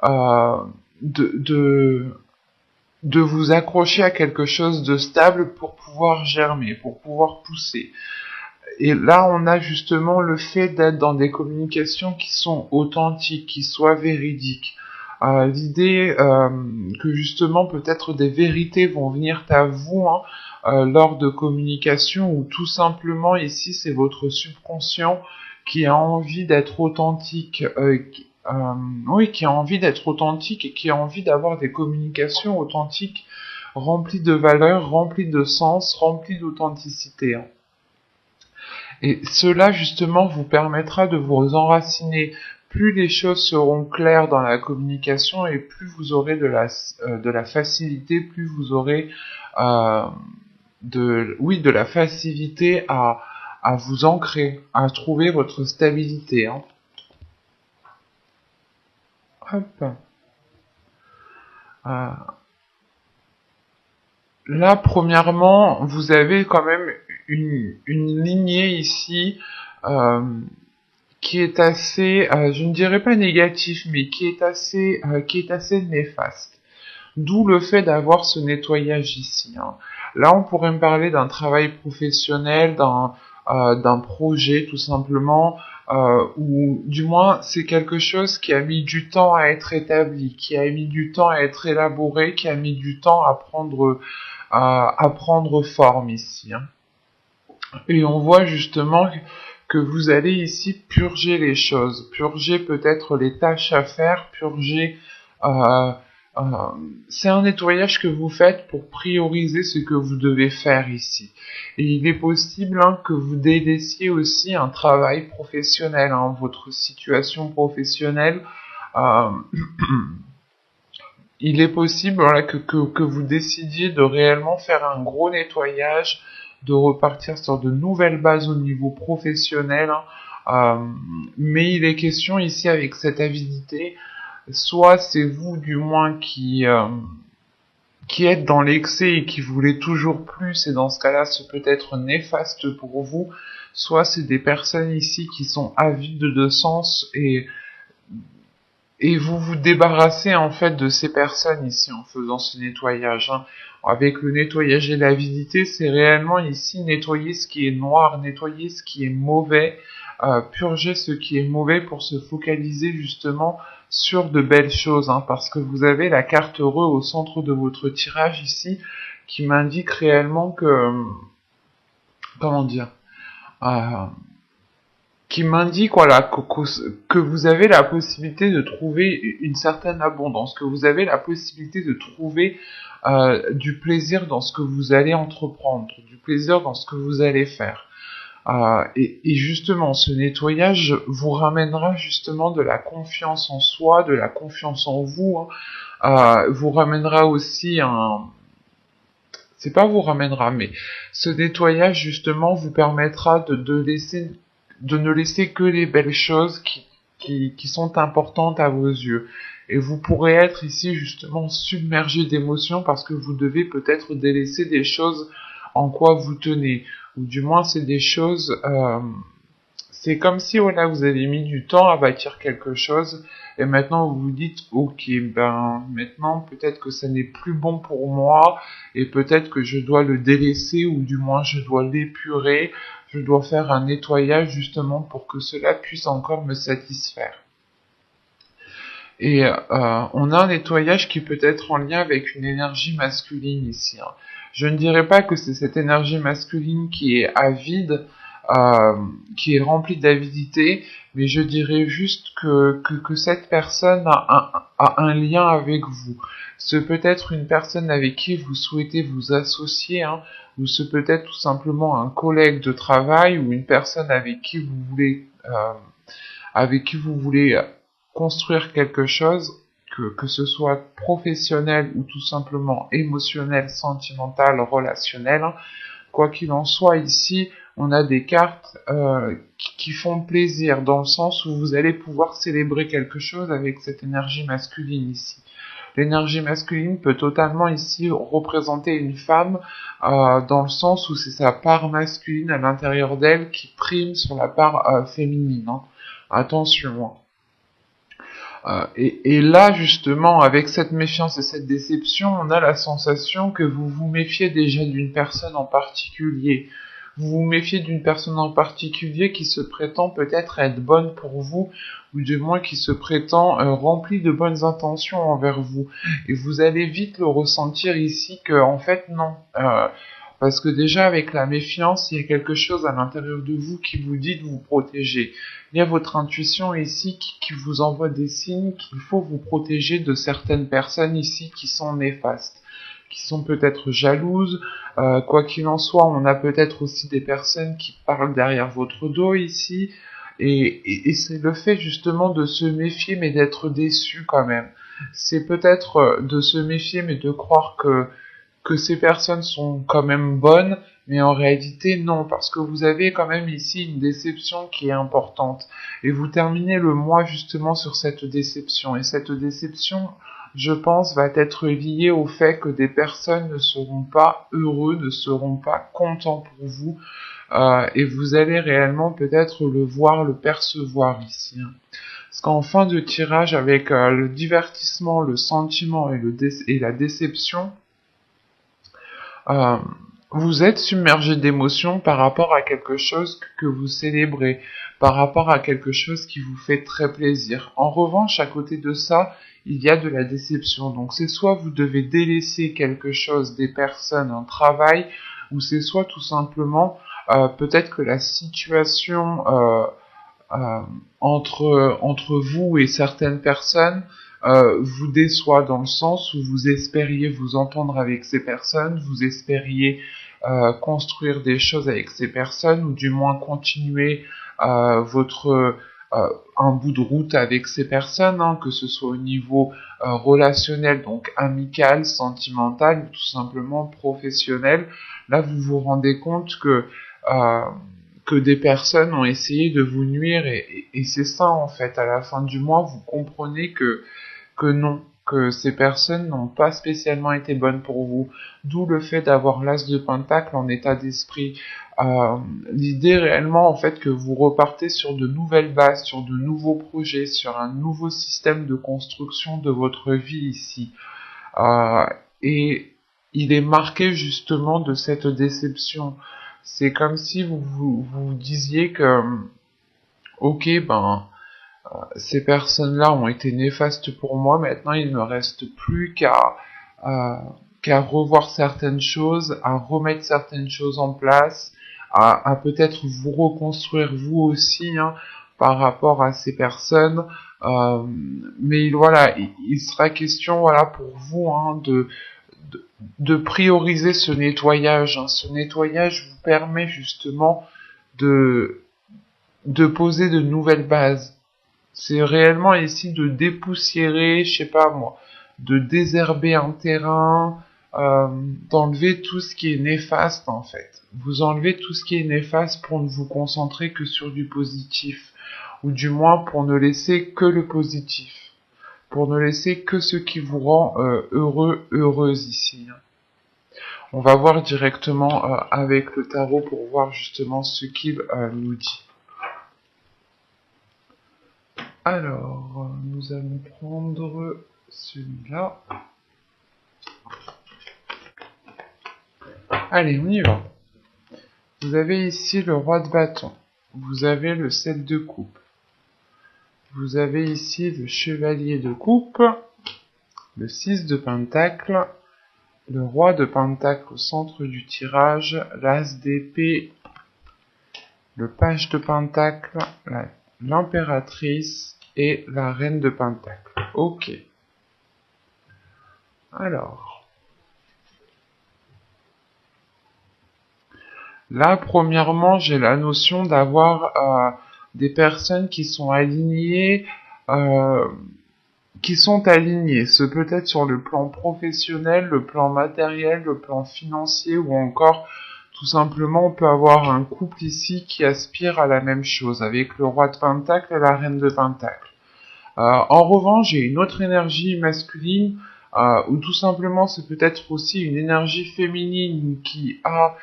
euh, de, de, de vous accrocher à quelque chose de stable pour pouvoir germer, pour pouvoir pousser. Et là, on a justement le fait d'être dans des communications qui sont authentiques, qui soient véridiques. L'idée que justement peut-être des vérités vont venir à vous lors de communication, ou tout simplement ici c'est votre subconscient qui a envie d'être authentique, oui, qui a envie d'être authentique et qui a envie d'avoir des communications authentiques, remplies de valeurs, remplies de sens, remplies d'authenticité. Et cela, justement, vous permettra de vous enraciner. Plus les choses seront claires dans la communication et plus vous aurez de la facilité, plus vous aurez euh, de la facilité à vous ancrer, à trouver votre stabilité. Hein. Hop. Euh, Là, premièrement, vous avez quand même une lignée ici euh, qui est assez, je ne dirais pas négatif, mais qui est assez néfaste. D'où le fait d'avoir ce nettoyage ici. Hein. Là, on pourrait me parler d'un travail professionnel, d'un projet tout simplement, ou du moins c'est quelque chose qui a mis du temps à être établi, qui a mis du temps à être élaboré, qui a mis du temps à prendre forme ici. Hein. Et on voit justement que vous allez ici purger les choses, purger peut-être les tâches à faire, purger... euh, euh, c'est un nettoyage que vous faites pour prioriser ce que vous devez faire ici. Et il est possible que vous délaissiez aussi un travail professionnel, votre situation professionnelle. Euh, il est possible que vous décidiez de réellement faire un gros nettoyage, de repartir sur de nouvelles bases au niveau professionnel. Mais il est question ici avec cette avidité, soit c'est vous du moins qui êtes dans l'excès et qui voulez toujours plus, et dans ce cas-là, ce peut être néfaste pour vous, soit c'est des personnes ici qui sont avides de sens et vous vous débarrassez en fait de ces personnes ici en faisant ce nettoyage. Hein. Avec le nettoyage et l'avidité, c'est réellement ici nettoyer ce qui est noir, nettoyer ce qui est mauvais, purger ce qui est mauvais pour se focaliser justement sur de belles choses. Hein, parce que vous avez la carte heureux au centre de votre tirage ici qui m'indique réellement que... Comment dire qui m'indique voilà, que vous avez la possibilité de trouver une certaine abondance, que vous avez la possibilité de trouver du plaisir dans ce que vous allez entreprendre, du plaisir dans ce que vous allez faire. Et justement, ce nettoyage vous ramènera justement de la confiance en soi, de la confiance en vous, vous ramènera aussi un... C'est pas vous ramènera, mais ce nettoyage justement vous permettra de ne laisser que les belles choses qui sont importantes à vos yeux. Et vous pourrez être ici justement submergé d'émotions parce que vous devez peut-être délaisser des choses en quoi vous tenez. Ou du moins c'est des choses... c'est comme si voilà, vous avez mis du temps à bâtir quelque chose et maintenant vous vous dites ok ben maintenant peut-être que ça n'est plus bon pour moi et peut-être que je dois le délaisser ou du moins je dois l'épurer, je dois faire un nettoyage justement pour que cela puisse encore me satisfaire. Et on a un nettoyage qui peut être en lien avec une énergie masculine ici. Hein. Je ne dirais pas que c'est cette énergie masculine qui est avide, qui est remplie d'avidité, mais je dirais juste que cette personne a un lien avec vous. Ce peut être une personne avec qui vous souhaitez vous associer, hein, ou ce peut être tout simplement un collègue de travail ou une personne avec qui vous voulez construire quelque chose, que ce soit professionnel ou tout simplement émotionnel, sentimental, relationnel. Quoi qu'il en soit, ici, on a des cartes qui font plaisir, dans le sens où vous allez pouvoir célébrer quelque chose avec cette énergie masculine ici. L'énergie masculine peut totalement ici représenter une femme dans le sens où c'est sa part masculine à l'intérieur d'elle qui prime sur la part féminine. Hein. Attention. Et là, justement, avec cette méfiance et cette déception, on a la sensation que vous vous méfiez déjà d'une personne en particulier. Vous vous méfiez d'une personne en particulier qui se prétend peut-être être bonne pour vous, ou du moins qui se prétend remplie de bonnes intentions envers vous. Et vous allez vite le ressentir ici que, en fait, non. Parce que déjà, avec la méfiance, il y a quelque chose à l'intérieur de vous qui vous dit de vous protéger. Il y a votre intuition ici qui vous envoie des signes qu'il faut vous protéger de certaines personnes ici qui sont néfastes, qui sont peut-être jalouses. Quoi qu'il en soit, on a peut-être aussi des personnes qui parlent derrière votre dos ici. Et c'est le fait justement de se méfier mais d'être déçu quand même. C'est peut-être de se méfier mais de croire que ces personnes sont quand même bonnes, mais en réalité non, parce que vous avez quand même ici une déception qui est importante. Et vous terminez le mois justement sur cette déception. Et cette déception, je pense, va être liée au fait que des personnes ne seront pas heureux, ne seront pas contents pour vous. Et vous allez réellement peut-être le voir, le percevoir ici. Parce qu'en fin de tirage, avec le divertissement, le sentiment et la déception, euh, vous êtes submergé d'émotions par rapport à quelque chose que vous célébrez, par rapport à quelque chose qui vous fait très plaisir. En revanche, à côté de ça, il y a de la déception. Donc c'est soit vous devez délaisser quelque chose, des personnes, un travail, ou c'est soit tout simplement peut-être que la situation euh, entre vous et certaines personnes vous déçoit dans le sens où vous espériez vous entendre avec ces personnes, vous espériez construire des choses avec ces personnes, ou du moins continuer votre un bout de route avec ces personnes, hein, que ce soit au niveau relationnel, donc amical, sentimental, ou tout simplement professionnel. Là, vous vous rendez compte euh, que des personnes ont essayé de vous nuire, et c'est ça en fait, à la fin du mois, vous comprenez que non, que ces personnes n'ont pas spécialement été bonnes pour vous. D'où le fait d'avoir l'as de pentacle en état d'esprit. L'idée réellement en fait que vous repartez sur de nouvelles bases, sur de nouveaux projets, sur un nouveau système de construction de votre vie ici. Euh, et il est marqué justement de cette déception. C'est comme si vous disiez que, ok, ben, ces personnes-là ont été néfastes pour moi, maintenant il ne me reste plus euh, qu'à revoir certaines choses, à remettre certaines choses en place, à peut-être vous reconstruire vous aussi, hein, par rapport à ces personnes. Euh, mais voilà, il sera question, voilà, pour vous, hein, de, de prioriser ce nettoyage, hein. Ce nettoyage vous permet justement de, de poser de nouvelles bases. C'est réellement ici de dépoussiérer, je sais pas moi, de désherber un terrain, d'enlever tout ce qui est néfaste en fait. Vous enlevez tout ce qui est néfaste pour ne vous concentrer que sur du positif, ou du moins pour ne laisser que le positif, pour ne laisser que ce qui vous rend heureux, heureuse ici. On va voir directement avec le tarot pour voir justement ce qu'il nous dit. Alors, nous allons prendre celui-là. Allez, on y va. Vous avez ici le roi de bâton. Vous avez le 7 de coupe. Vous avez ici le chevalier de coupe, le 6 de pentacle, le roi de pentacle au centre du tirage, l'as d'épée, le page de pentacle, l'impératrice et la reine de pentacle. Ok. Alors, là, premièrement, j'ai la notion d'avoir des personnes qui sont alignées, euh, Ce peut être sur le plan professionnel, le plan matériel, le plan financier, ou encore, tout simplement, on peut avoir un couple ici qui aspire à la même chose, avec le roi de pentacle et la reine de pentacle. En revanche, j'ai une autre énergie masculine, ou tout simplement c'est peut-être aussi une énergie féminine qui a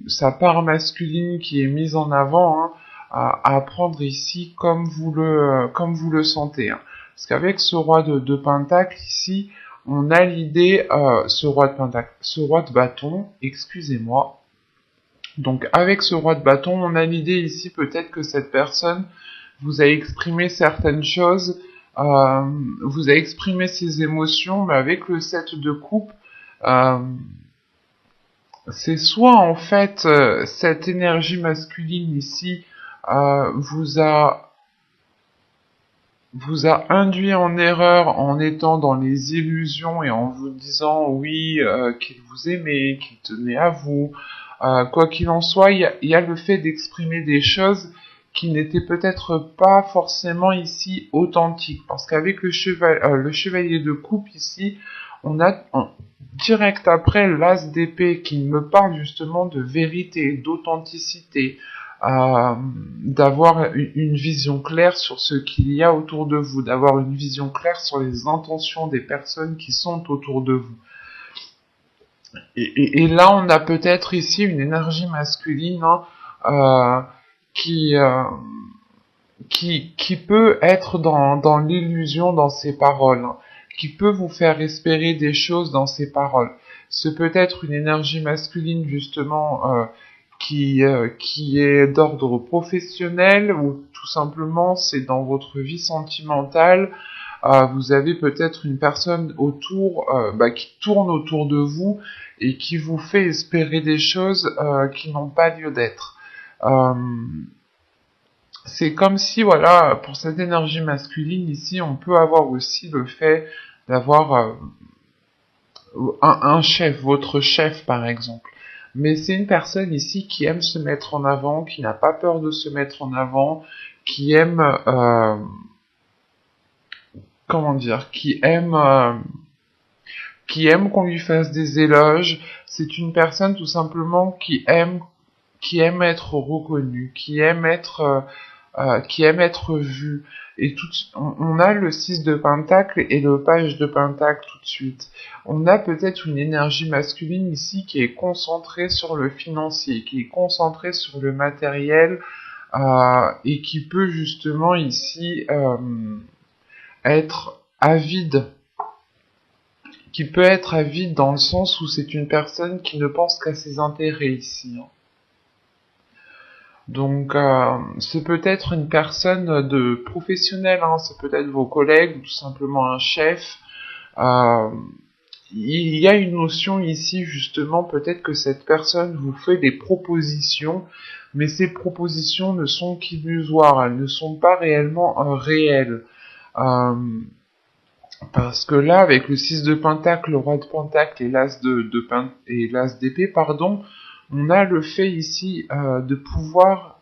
sa part masculine qui est mise en avant, hein, à prendre ici comme vous le sentez, hein. Parce qu'avec ce roi de Pentacle ici, on a l'idée, ce roi de Pentacle, ce roi de bâton, excusez-moi. Donc avec ce roi de bâton, on a l'idée ici peut-être que cette personne vous a exprimé certaines choses, vous a exprimé ses émotions, mais avec le 7 de coupe, euh, c'est soit en fait cette énergie masculine ici vous a induit en erreur en étant dans les illusions et en vous disant oui qu'il vous aimait, qu'il tenait à vous. Quoi qu'il en soit, il y a le fait d'exprimer des choses qui n'étaient peut-être pas forcément ici authentiques. Parce qu'avec le chevalier de coupe ici, on a direct après l'as d'épée qui me parle justement de vérité, d'authenticité, d'avoir une vision claire sur ce qu'il y a autour de vous, d'avoir une vision claire sur les intentions des personnes qui sont autour de vous. Et là, on a peut-être ici une énergie masculine qui, qui peut être dans l'illusion dans ses paroles, qui peut vous faire espérer des choses dans ses paroles. Ce peut être une énergie masculine justement qui est d'ordre professionnel ou tout simplement c'est dans votre vie sentimentale. Vous avez peut-être une personne autour qui tourne autour de vous et qui vous fait espérer des choses qui n'ont pas lieu d'être. C'est comme si, voilà, pour cette énergie masculine ici, on peut avoir aussi le fait d'avoir un chef, votre chef par exemple. Mais c'est une personne ici qui aime se mettre en avant, qui n'a pas peur de se mettre en avant, qui aime, comment dire, qui aime qu'on lui fasse des éloges. C'est une personne tout simplement qui aime être reconnue, qui aime être vue. Et on a le 6 de Pentacle et le page de Pentacle tout de suite. On a peut-être une énergie masculine ici qui est concentrée sur le financier, qui est concentrée sur le matériel et qui peut justement ici être avide. Qui peut être avide dans le sens où c'est une personne qui ne pense qu'à ses intérêts ici. Donc, c'est peut-être une personne de professionnelle, c'est peut-être vos collègues, ou tout simplement un chef. Il y a une notion ici, justement, peut-être que cette personne vous fait des propositions, mais ces propositions ne sont qu'illusoires, elles ne sont pas réellement réelles. Parce que là, avec le 6 de Pentacle, le roi de Pentacle et et l'as d'épée, on a le fait ici de pouvoir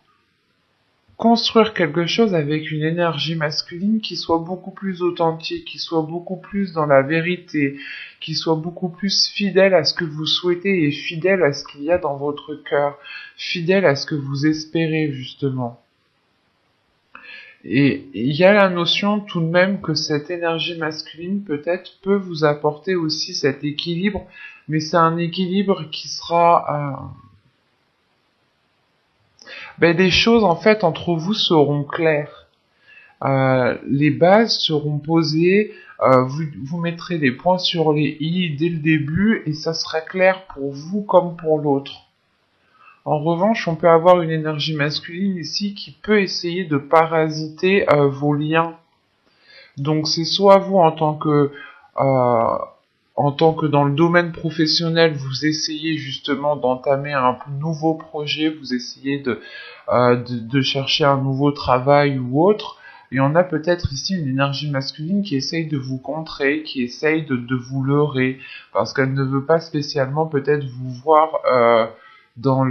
construire quelque chose avec une énergie masculine qui soit beaucoup plus authentique, qui soit beaucoup plus dans la vérité, qui soit beaucoup plus fidèle à ce que vous souhaitez et fidèle à ce qu'il y a dans votre cœur, fidèle à ce que vous espérez justement. Et il y a la notion tout de même que cette énergie masculine peut-être peut vous apporter aussi cet équilibre, mais c'est un équilibre qui sera... les choses en fait entre vous seront claires. Les bases seront posées, vous mettrez les points sur les i dès le début et ça sera clair pour vous comme pour l'autre. En revanche, on peut avoir une énergie masculine ici qui peut essayer de parasiter vos liens. Donc c'est soit vous en tant que dans le domaine professionnel, vous essayez justement d'entamer un nouveau projet, vous essayez de chercher un nouveau travail ou autre, et on a peut-être ici une énergie masculine qui essaye de vous contrer, qui essaye de vous leurrer, parce qu'elle ne veut pas spécialement peut-être vous voir dans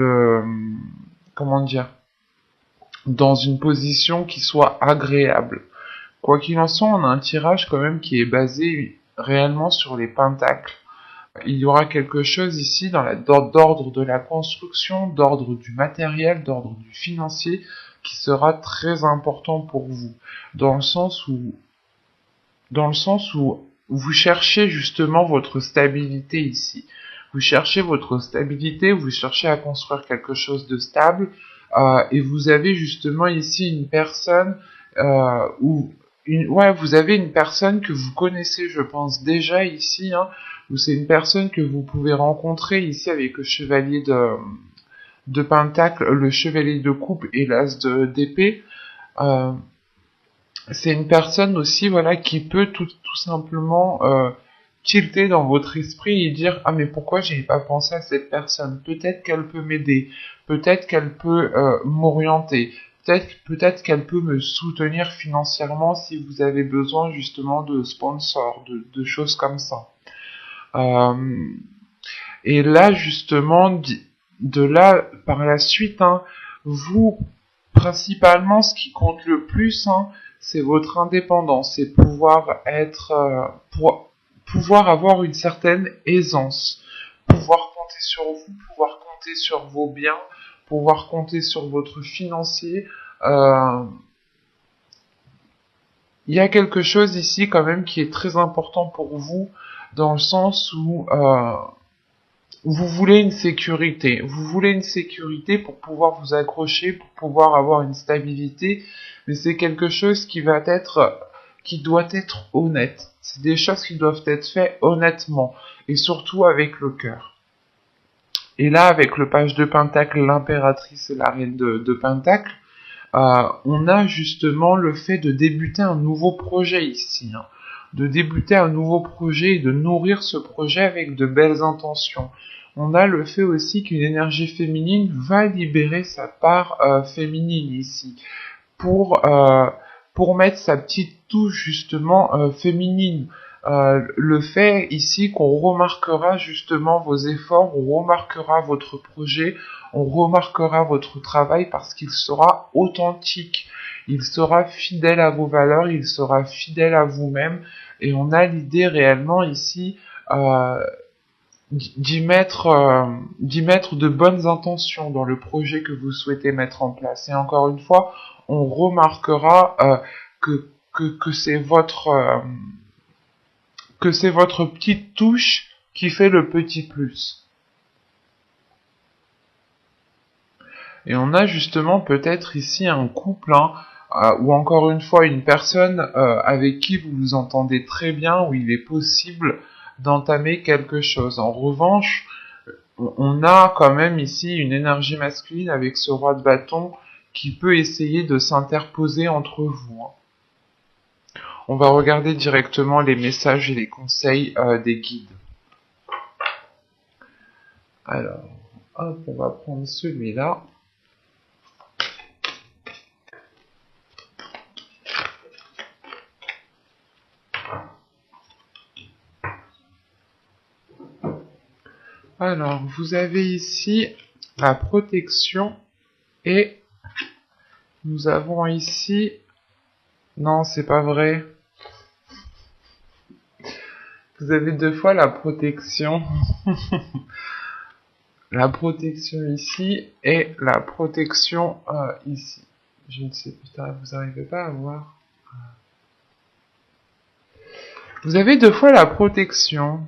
dans une position qui soit agréable. Quoi qu'il en soit, on a un tirage quand même qui est basé réellement sur les pentacles. Il y aura quelque chose ici d'ordre de la construction, d'ordre du matériel, d'ordre du financier, qui sera très important pour vous, dans le sens où vous cherchez justement votre stabilité ici. Vous cherchez votre stabilité, vous cherchez à construire quelque chose de stable, et vous avez justement ici une personne où Ouais, vous avez une personne que vous connaissez, je pense, déjà ici, hein, ou c'est une personne que vous pouvez rencontrer ici avec le chevalier de Pentacle, le chevalier de coupe et l'as d'épée. Euh, c'est une personne aussi, voilà, qui peut tout simplement tilter dans votre esprit et dire ah mais pourquoi j'ai pas pensé à cette personne? Peut-être qu'elle peut m'aider, peut-être qu'elle peut m'orienter, peut-être qu'elle peut me soutenir financièrement si vous avez besoin justement de sponsors, de choses comme ça. Euh, et là justement, de là par la suite, hein, vous principalement, ce qui compte le plus, hein, c'est votre indépendance, c'est pouvoir être, pouvoir avoir une certaine aisance, pouvoir compter sur vous, pouvoir compter sur vos biens, pouvoir compter sur votre financier. Euh, Il y a quelque chose ici quand même qui est très important pour vous, dans le sens où vous voulez une sécurité. Vous voulez une sécurité pour pouvoir vous accrocher, pour pouvoir avoir une stabilité, mais c'est quelque chose qui doit être honnête. C'est des choses qui doivent être faites honnêtement, et surtout avec le cœur. Et là, avec le page de Pentacle, l'impératrice et la reine de Pentacle, on a justement le fait de débuter un nouveau projet ici, hein. De débuter un nouveau projet et de nourrir ce projet avec de belles intentions. On a le fait aussi qu'une énergie féminine va libérer sa part féminine ici pour euh, pour mettre sa petite touche justement féminine. Le fait ici qu'on remarquera justement vos efforts, on remarquera votre projet, on remarquera votre travail parce qu'il sera authentique, il sera fidèle à vos valeurs, il sera fidèle à vous-même et on a l'idée réellement ici euh, d'y mettre de bonnes intentions dans le projet que vous souhaitez mettre en place. Et encore une fois, on remarquera que c'est votre petite touche qui fait le petit plus. Et on a justement peut-être ici un couple, hein, ou encore une fois une personne avec qui vous vous entendez très bien, où il est possible d'entamer quelque chose. En revanche, on a quand même ici une énergie masculine avec ce roi de bâton qui peut essayer de s'interposer entre vous, hein. On va regarder directement les messages et les conseils des guides. Alors, hop, on va prendre celui-là. Alors, vous avez ici la protection et nous avons ici... Non, c'est pas vrai. Vous avez deux fois la protection. La protection ici et la protection ici. Je ne sais pas, vous n'arrivez pas à voir. Vous avez deux fois la protection.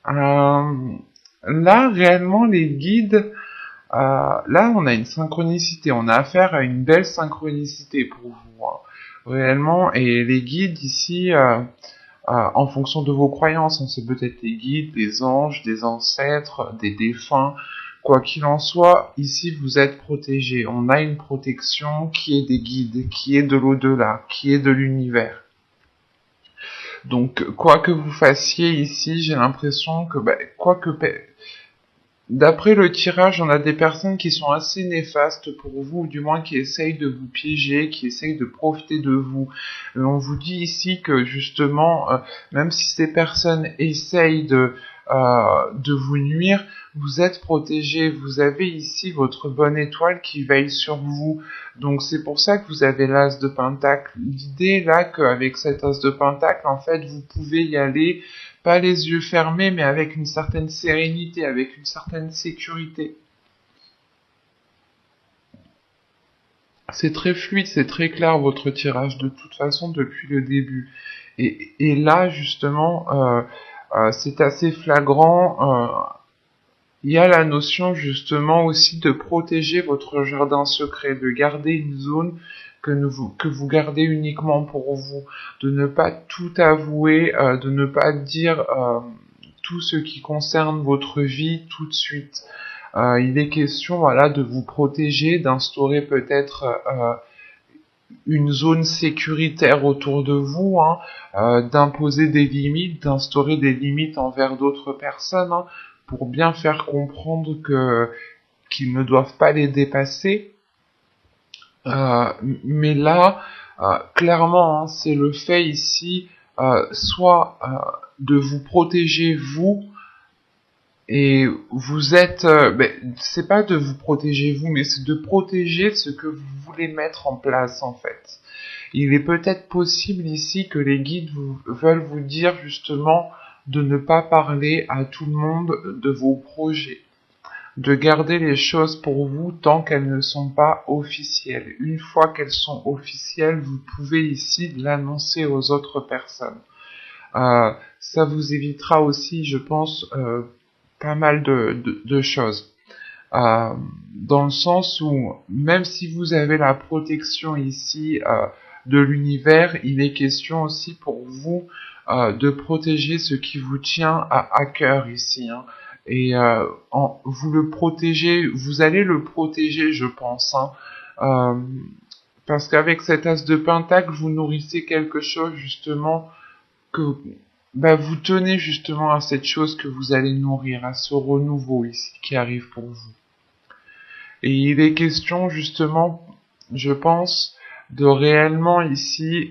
Là, réellement, les guides, là, on a une synchronicité. On a affaire à une belle synchronicité pour vous, hein, réellement. Et les guides ici, en fonction de vos croyances, on sait peut-être les guides, des anges, des ancêtres, des défunts. Quoi qu'il en soit, ici, vous êtes protégés. On a une protection qui est des guides, qui est de l'au-delà, qui est de l'univers. Donc, quoi que vous fassiez ici, j'ai l'impression que, d'après le tirage, on a des personnes qui sont assez néfastes pour vous, ou du moins qui essayent de vous piéger, qui essayent de profiter de vous. On vous dit ici que justement, même si ces personnes essayent de vous nuire, vous êtes protégé, vous avez ici votre bonne étoile qui veille sur vous. Donc c'est pour ça que vous avez l'as de pentacle. L'idée là qu'avec cet as de pentacle, en fait, vous pouvez y aller pas les yeux fermés, mais avec une certaine sérénité, avec une certaine sécurité. C'est très fluide, c'est très clair votre tirage de toute façon depuis le début. Et là, justement, c'est assez flagrant. il y a la notion justement aussi de protéger votre jardin secret, de garder une zone que vous gardez uniquement pour vous, de ne pas tout avouer, de ne pas dire tout ce qui concerne votre vie tout de suite. Il est question, voilà, de vous protéger, d'instaurer peut-être une zone sécuritaire autour de vous, hein, d'imposer des limites, d'instaurer des limites envers d'autres personnes, hein, pour bien faire comprendre que qu'ils ne doivent pas les dépasser. Mais là, clairement, hein, c'est le fait ici, soit de vous protéger vous, et vous êtes, c'est pas de vous protéger vous, mais c'est de protéger ce que vous voulez mettre en place en fait. Il est peut-être possible ici que les guides veulent vous dire justement de ne pas parler à tout le monde de vos projets, de garder les choses pour vous tant qu'elles ne sont pas officielles. Une fois qu'elles sont officielles, vous pouvez ici l'annoncer aux autres personnes. Ça vous évitera aussi, je pense, pas mal de choses. Dans le sens où, même si vous avez la protection ici de l'univers, il est question aussi pour vous de protéger ce qui vous tient à cœur ici. Hein. Et vous le protégez, vous allez le protéger, je pense. Hein. Parce qu'avec cet as de pentacle, vous nourrissez quelque chose justement que vous tenez justement à cette chose que vous allez nourrir, à ce renouveau ici qui arrive pour vous. Et il est question justement, je pense, de réellement ici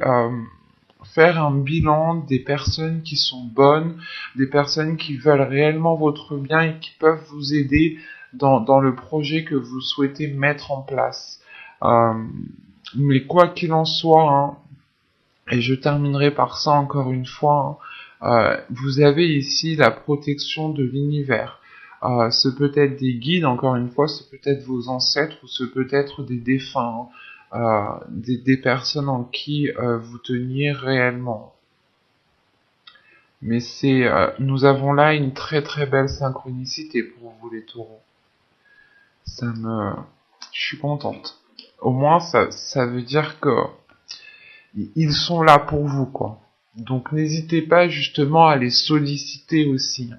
faire un bilan des personnes qui sont bonnes, des personnes qui veulent réellement votre bien et qui peuvent vous aider dans le projet que vous souhaitez mettre en place. Mais quoi qu'il en soit, hein, et je terminerai par ça encore une fois, hein, vous avez ici la protection de l'univers. Ce peut être des guides, encore une fois, ce peut être vos ancêtres ou ce peut être des défunts, hein, des personnes en qui vous teniez réellement. Mais nous avons là une très très belle synchronicité pour vous les taureaux. Je suis contente. Au moins ça veut dire que ils sont là pour vous, quoi. Donc n'hésitez pas justement à les solliciter aussi.